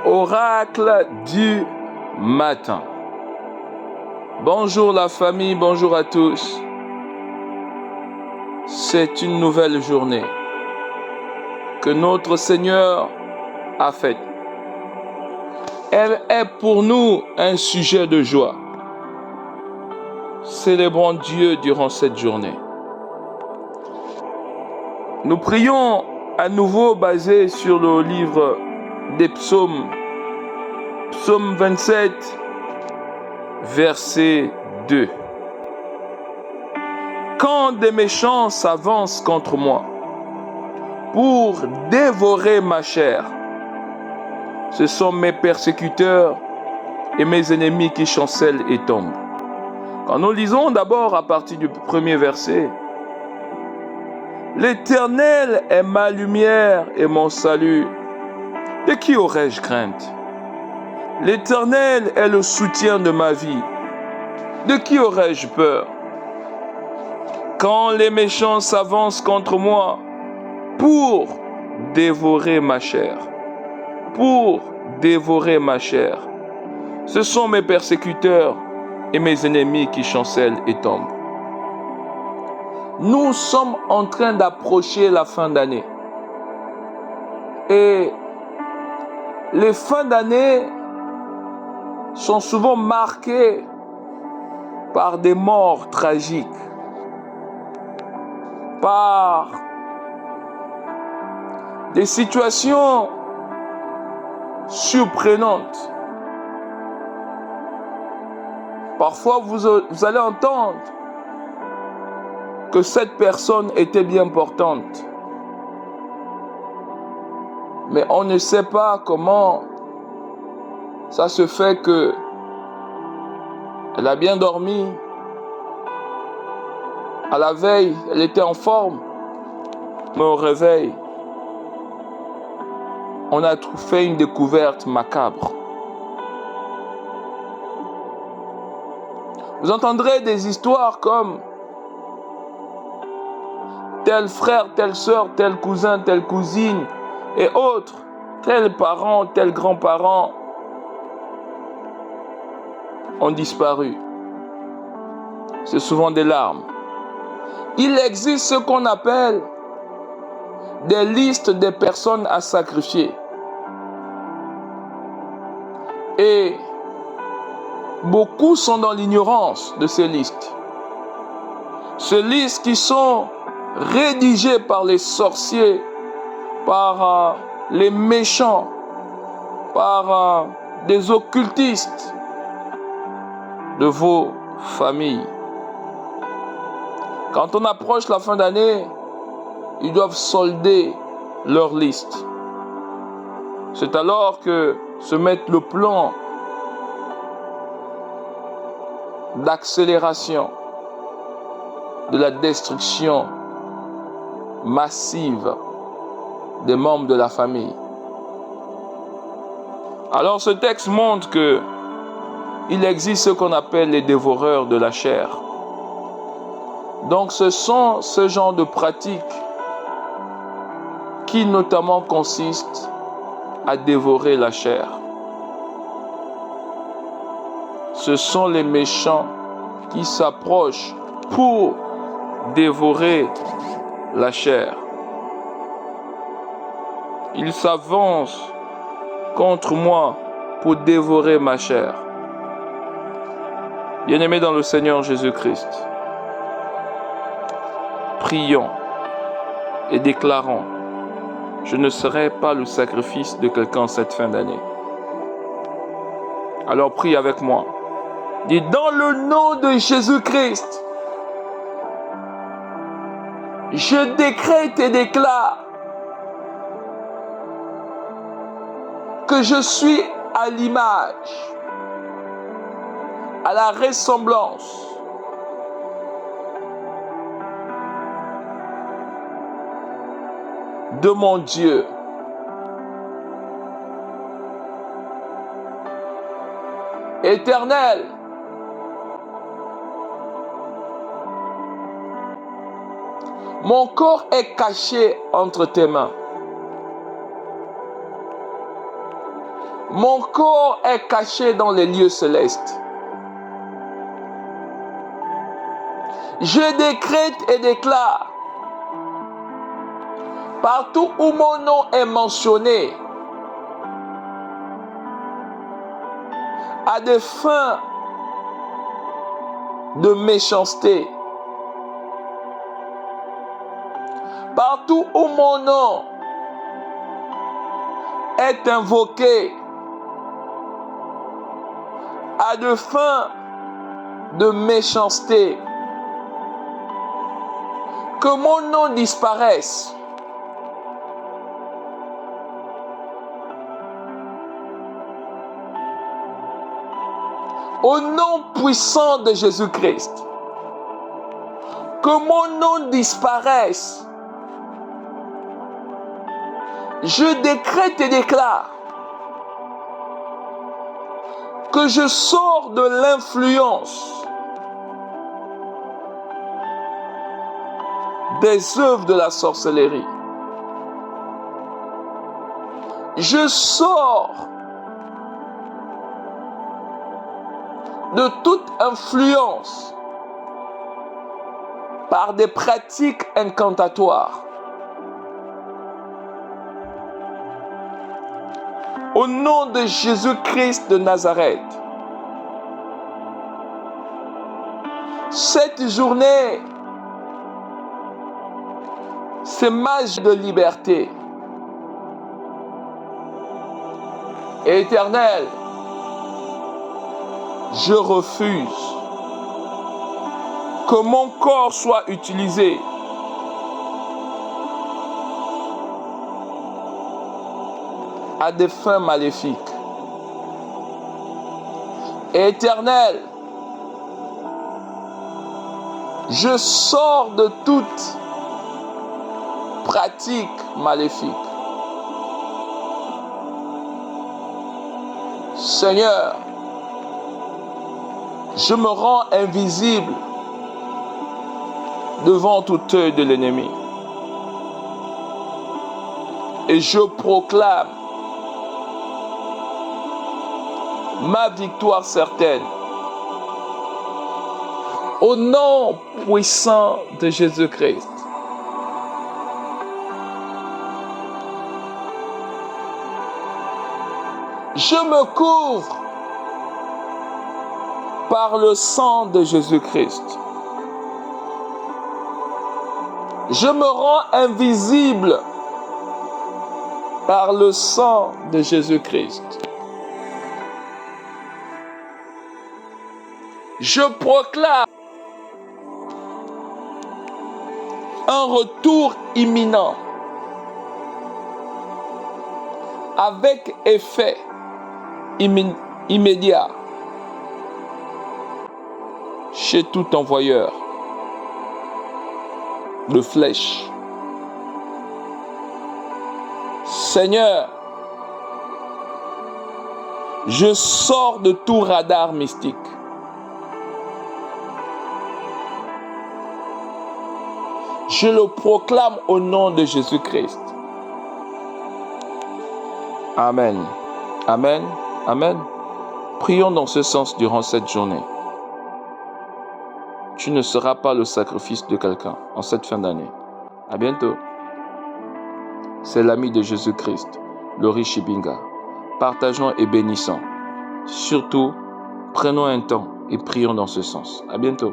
Oracle du matin. Bonjour la famille, bonjour à tous. C'est une nouvelle journée que notre Seigneur a faite. Elle est pour nous un sujet de joie. Célébrons Dieu durant cette journée. Nous prions à nouveau basé sur le livre des psaumes, psaume 27, verset 2. Quand des méchants s'avancent contre moi pour dévorer ma chair, ce sont mes persécuteurs et mes ennemis qui chancellent et tombent. Quand nous lisons d'abord à partir du premier verset, l'Éternel est ma lumière et mon salut. De qui aurais-je crainte? L'Éternel est le soutien de ma vie. De qui aurais-je peur? Quand les méchants s'avancent contre moi pour dévorer ma chair, ce sont mes persécuteurs et mes ennemis qui chancellent et tombent. Nous sommes en train d'approcher la fin d'année. Et les fins d'année sont souvent marquées par des morts tragiques, par des situations surprenantes. Parfois, vous allez entendre que cette personne était bien portante. Mais on ne sait pas comment ça se fait que elle a bien dormi. À la veille, elle était en forme. Mais au réveil, on a fait une découverte macabre. Vous entendrez des histoires comme tel frère, telle sœur, tel cousin, telle cousine et autres, tel parent, tel grand-parent ont disparu. C'est souvent des larmes. Il existe ce qu'on appelle des listes des personnes à sacrifier. Et beaucoup sont dans l'ignorance de ces listes. Ces listes qui sont rédigées par les sorciers, par les méchants, par des occultistes de vos familles. Quand on approche la fin d'année, ils doivent solder leur liste. C'est alors que se met le plan d'accélération de la destruction massive des membres de la famille. Alors ce texte montre que il existe ce qu'on appelle les dévoreurs de la chair. Donc ce sont ce genre de pratiques qui notamment consistent à dévorer la chair. Ce sont les méchants qui s'approchent pour dévorer la chair. Ils s'avancent contre moi pour dévorer ma chair. Bien-aimés dans le Seigneur Jésus-Christ, prions et déclarons: je ne serai pas le sacrifice de quelqu'un cette fin d'année. Alors prie avec moi. Dis: dans le nom de Jésus-Christ, je décrète et déclare que je suis à l'image, à la ressemblance de mon Dieu. Éternel, mon corps est caché entre tes mains. Mon corps est caché dans les lieux célestes. Je décrète et déclare, partout où mon nom est mentionné, à des fins de méchanceté, partout où mon nom est invoqué, à des fins de méchanceté, que mon nom disparaisse. Au nom puissant de Jésus-Christ, que mon nom disparaisse. Je décrète et déclare que je sors de l'influence des œuvres de la sorcellerie. Je sors de toute influence par des pratiques incantatoires. Au nom de Jésus-Christ de Nazareth, cette journée, c'est ma journée de liberté. Éternel, je refuse que mon corps soit utilisé à des fins maléfiques. Éternel, je sors de toute pratique maléfique. Seigneur, je me rends invisible devant tout œil de l'ennemi. Et je proclame ma victoire certaine. Au nom puissant de Jésus-Christ. Je me couvre par le sang de Jésus-Christ. Je me rends invisible par le sang de Jésus-Christ. Je proclame un retour imminent avec effet immédiat chez tout envoyeur de flèches. Seigneur, je sors de tout radar mystique. Je le proclame au nom de Jésus-Christ. Amen. Amen. Amen. Prions dans ce sens durant cette journée. Tu ne seras pas le sacrifice de quelqu'un en cette fin d'année. À bientôt. C'est l'ami de Jésus-Christ, Laurie Chibinga. Partageons et bénissons. Surtout, prenons un temps et prions dans ce sens. À bientôt.